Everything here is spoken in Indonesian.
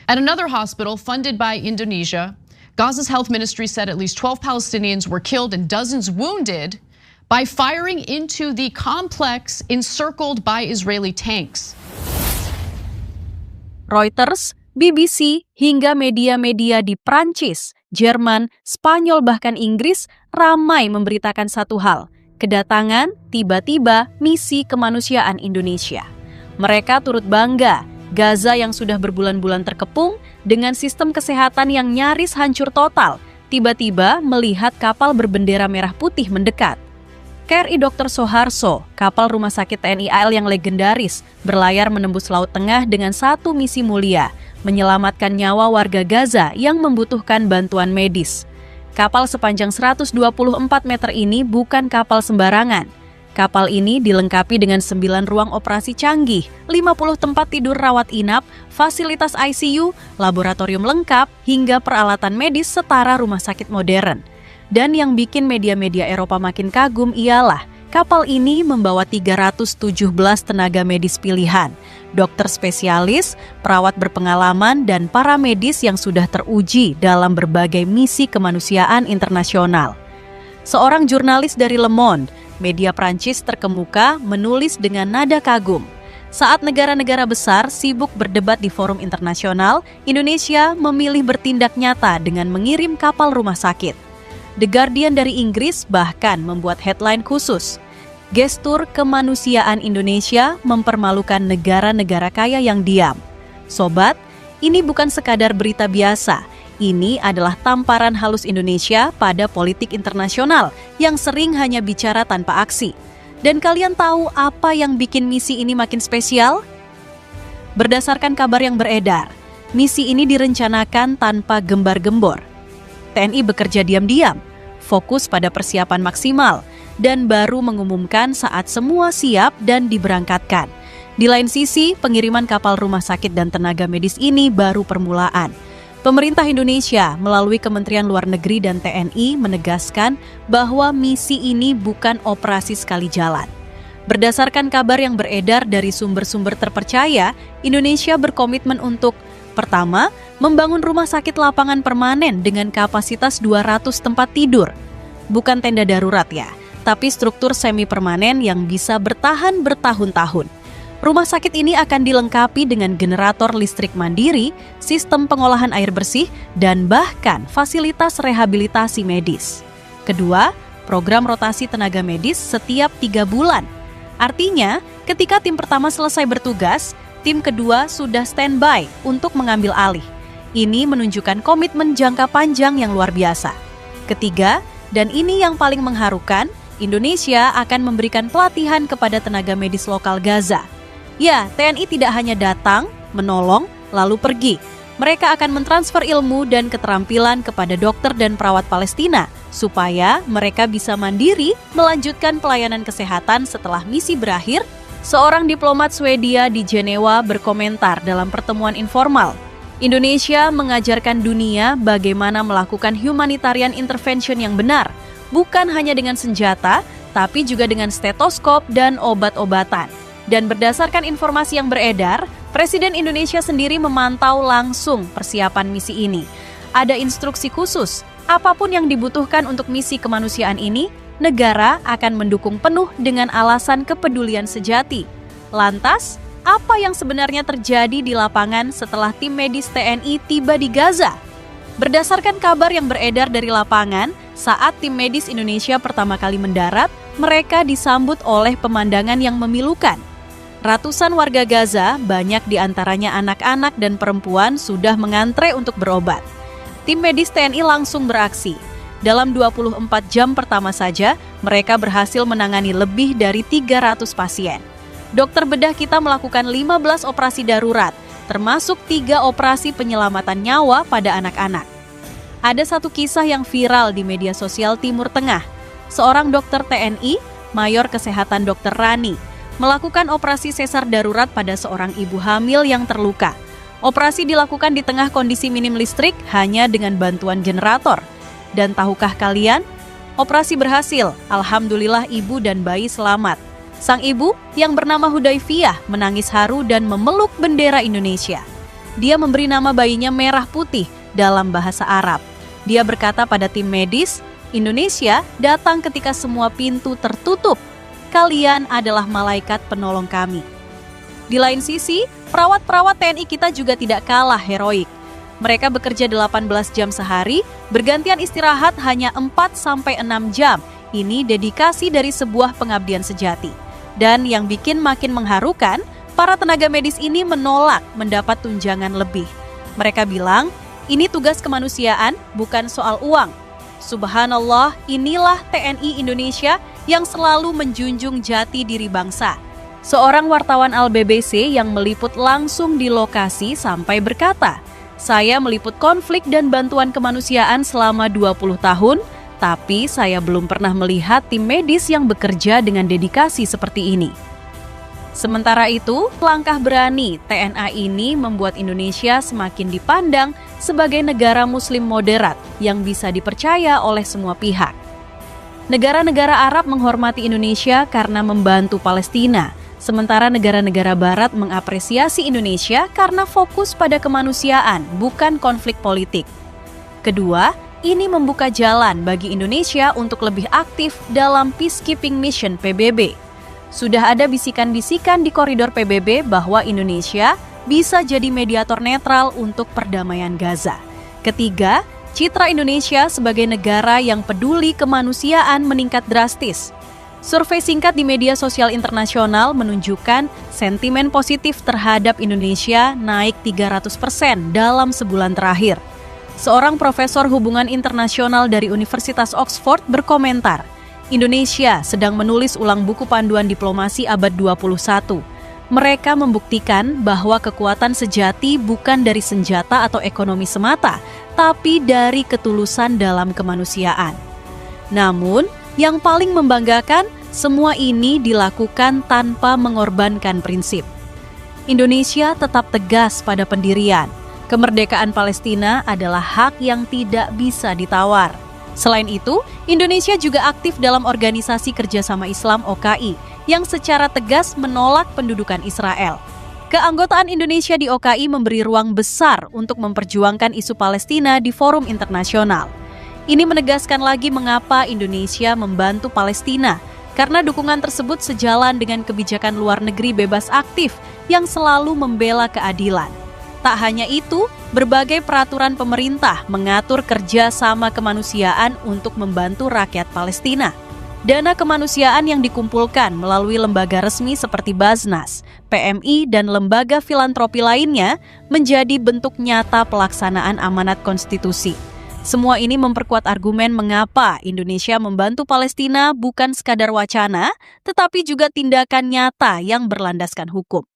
At another hospital funded by Indonesia, Gaza's health ministry said at least 12 Palestinians were killed and dozens wounded by firing into the complex encircled by Israeli tanks. Reuters, BBC, hingga media-media di Prancis, Jerman, Spanyol bahkan Inggris ramai memberitakan satu hal, kedatangan tiba-tiba misi kemanusiaan Indonesia. Mereka turut bangga, Gaza yang sudah berbulan-bulan terkepung dengan sistem kesehatan yang nyaris hancur total, tiba-tiba melihat kapal berbendera merah putih mendekat. KRI Dr. Soeharto, kapal rumah sakit TNI AL yang legendaris, berlayar menembus Laut Tengah dengan satu misi mulia, menyelamatkan nyawa warga Gaza yang membutuhkan bantuan medis. Kapal sepanjang 124 meter ini bukan kapal sembarangan. Kapal ini dilengkapi dengan 9 ruang operasi canggih, 50 tempat tidur rawat inap, fasilitas ICU, laboratorium lengkap, hingga peralatan medis setara rumah sakit modern. Dan yang bikin media-media Eropa makin kagum ialah kapal ini membawa 317 tenaga medis pilihan, dokter spesialis, perawat berpengalaman, dan para medis yang sudah teruji dalam berbagai misi kemanusiaan internasional. Seorang jurnalis dari Le Monde, media Prancis terkemuka, menulis dengan nada kagum. Saat negara-negara besar sibuk berdebat di forum internasional, Indonesia memilih bertindak nyata dengan mengirim kapal rumah sakit. The Guardian dari Inggris bahkan membuat headline khusus. Gestur kemanusiaan Indonesia mempermalukan negara-negara kaya yang diam. Sobat, ini bukan sekadar berita biasa. Ini adalah tamparan halus Indonesia pada politik internasional yang sering hanya bicara tanpa aksi. Dan kalian tahu apa yang bikin misi ini makin spesial? Berdasarkan kabar yang beredar, misi ini direncanakan tanpa gembar-gembor. TNI bekerja diam-diam, fokus pada persiapan maksimal, dan baru mengumumkan saat semua siap dan diberangkatkan. Di lain sisi, pengiriman kapal rumah sakit dan tenaga medis ini baru permulaan. Pemerintah Indonesia melalui Kementerian Luar Negeri dan TNI menegaskan bahwa misi ini bukan operasi sekali jalan. Berdasarkan kabar yang beredar dari sumber-sumber terpercaya, Indonesia berkomitmen untuk pertama, membangun rumah sakit lapangan permanen dengan kapasitas 200 tempat tidur. Bukan tenda darurat ya, tapi struktur semi permanen yang bisa bertahan bertahun-tahun. Rumah sakit ini akan dilengkapi dengan generator listrik mandiri, sistem pengolahan air bersih, dan bahkan fasilitas rehabilitasi medis. Kedua, program rotasi tenaga medis setiap 3 bulan. Artinya, ketika tim pertama selesai bertugas, tim kedua sudah standby untuk mengambil alih. Ini menunjukkan komitmen jangka panjang yang luar biasa. Ketiga, dan ini yang paling mengharukan, Indonesia akan memberikan pelatihan kepada tenaga medis lokal Gaza. Ya, TNI tidak hanya datang, menolong, lalu pergi. Mereka akan mentransfer ilmu dan keterampilan kepada dokter dan perawat Palestina, supaya mereka bisa mandiri melanjutkan pelayanan kesehatan setelah misi berakhir. Seorang diplomat Swedia di Jenewa berkomentar dalam pertemuan informal. Indonesia mengajarkan dunia bagaimana melakukan humanitarian intervention yang benar, bukan hanya dengan senjata, tapi juga dengan stetoskop dan obat-obatan. Dan berdasarkan informasi yang beredar, Presiden Indonesia sendiri memantau langsung persiapan misi ini. Ada instruksi khusus, apapun yang dibutuhkan untuk misi kemanusiaan ini, negara akan mendukung penuh dengan alasan kepedulian sejati. Lantas, apa yang sebenarnya terjadi di lapangan setelah tim medis TNI tiba di Gaza? Berdasarkan kabar yang beredar dari lapangan, saat tim medis Indonesia pertama kali mendarat, mereka disambut oleh pemandangan yang memilukan. Ratusan warga Gaza, banyak diantaranya anak-anak dan perempuan, sudah mengantre untuk berobat. Tim medis TNI langsung beraksi. Dalam 24 jam pertama saja, mereka berhasil menangani lebih dari 300 pasien. Dokter bedah kita melakukan 15 operasi darurat, termasuk 3 operasi penyelamatan nyawa pada anak-anak. Ada satu kisah yang viral di media sosial Timur Tengah. Seorang dokter TNI, Mayor Kesehatan Dr. Rani, melakukan operasi sesar darurat pada seorang ibu hamil yang terluka. Operasi dilakukan di tengah kondisi minim listrik hanya dengan bantuan generator. Dan tahukah kalian, operasi berhasil. Alhamdulillah ibu dan bayi selamat. Sang ibu yang bernama Hudayfiah menangis haru dan memeluk bendera Indonesia. dia memberi nama bayinya Merah Putih dalam bahasa Arab. Dia berkata pada tim medis, Indonesia datang ketika semua pintu tertutup. Kalian adalah malaikat penolong kami. Di lain sisi, perawat-perawat TNI kita juga tidak kalah heroik. Mereka bekerja 18 jam sehari, bergantian istirahat hanya 4-6 jam. Ini dedikasi dari sebuah pengabdian sejati. Dan yang bikin makin mengharukan, para tenaga medis ini menolak mendapat tunjangan lebih. Mereka bilang, ini tugas kemanusiaan, bukan soal uang. Subhanallah, inilah TNI Indonesia yang selalu menjunjung jati diri bangsa. Seorang wartawan Al-BBC yang meliput langsung di lokasi sampai berkata, saya meliput konflik dan bantuan kemanusiaan selama 20 tahun, tapi saya belum pernah melihat tim medis yang bekerja dengan dedikasi seperti ini. Sementara itu, langkah berani TNA ini membuat Indonesia semakin dipandang sebagai negara muslim moderat yang bisa dipercaya oleh semua pihak. Negara-negara Arab menghormati Indonesia karena membantu Palestina, sementara negara-negara Barat mengapresiasi Indonesia karena fokus pada kemanusiaan, bukan konflik politik. Kedua, ini membuka jalan bagi Indonesia untuk lebih aktif dalam peacekeeping mission PBB. Sudah ada bisikan-bisikan di koridor PBB bahwa Indonesia bisa jadi mediator netral untuk perdamaian Gaza. Ketiga, citra Indonesia sebagai negara yang peduli kemanusiaan meningkat drastis. Survei singkat di media sosial internasional menunjukkan sentimen positif terhadap Indonesia naik 300% dalam sebulan terakhir. Seorang profesor hubungan internasional dari Universitas Oxford berkomentar, Indonesia sedang menulis ulang buku panduan diplomasi abad 21. Mereka membuktikan bahwa kekuatan sejati bukan dari senjata atau ekonomi semata, tapi dari ketulusan dalam kemanusiaan. Namun, yang paling membanggakan, semua ini dilakukan tanpa mengorbankan prinsip. Indonesia tetap tegas pada pendirian. Kemerdekaan Palestina adalah hak yang tidak bisa ditawar. Selain itu, Indonesia juga aktif dalam Organisasi Kerjasama Islam OKI yang secara tegas menolak pendudukan Israel. Keanggotaan Indonesia di OKI memberi ruang besar untuk memperjuangkan isu Palestina di forum internasional. Ini menegaskan lagi mengapa Indonesia membantu Palestina, karena dukungan tersebut sejalan dengan kebijakan luar negeri bebas aktif yang selalu membela keadilan. Tak hanya itu, berbagai peraturan pemerintah mengatur kerja sama kemanusiaan untuk membantu rakyat Palestina. Dana kemanusiaan yang dikumpulkan melalui lembaga resmi seperti Basnas, PMI, dan lembaga filantropi lainnya menjadi bentuk nyata pelaksanaan amanat konstitusi. Semua ini memperkuat argumen mengapa Indonesia membantu Palestina bukan sekadar wacana, tetapi juga tindakan nyata yang berlandaskan hukum.